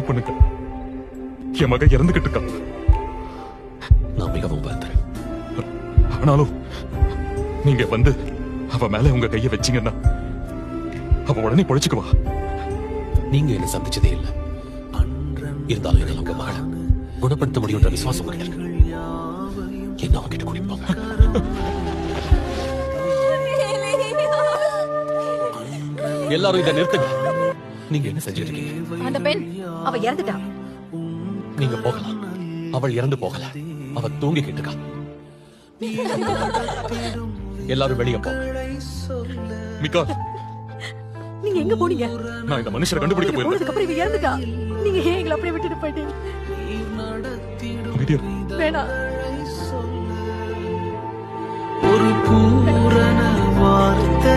தயவு பண்ணுங்க. என் மக இறந்துகிட்டு இருக்கா. நான் மிகவும் வருந்துறேன். ஆனாலும் நீங்க வந்து அவ மேல உங்க கைய வச்சீங்கன்னா அவ உடனே பொழைச்சுக்குவா. நீங்க என்ன சந்திச்சதே இல்ல. இருந்தாலும் என்னால உங்க மகளை குணப்படுத்த முடியுன்ற விசுவாசம் உங்ககிட்ட இருக்கு. என்ன அவங்கிட்ட குடிப்பாங்க. எல்லாரும் இதை நிறுத்துங்க. நீங்க என்ன செஞ்சிருக்கீங்க? அந்த பெண் அவ இறந்துட்டா. நீங்க போகலாம். அவள் இறந்து போகல. அவ தூங்கிக்கிட்டு இருக்கா. எல்லாரும் வெளியே போ. மிகா, நீங்க எங்க போனீங்க? நான் இந்த மனுஷரை கண்டுபிடிக்க போயிருந்தேன். போனதுக்கு அப்புறம் இவ இறந்துட்டா. நீங்க ஏன் எங்களை அப்படியே விட்டுட்டு போயிட்டீங்க? அமைதியா வேணாம். ஒரு பூரண வார்த்தை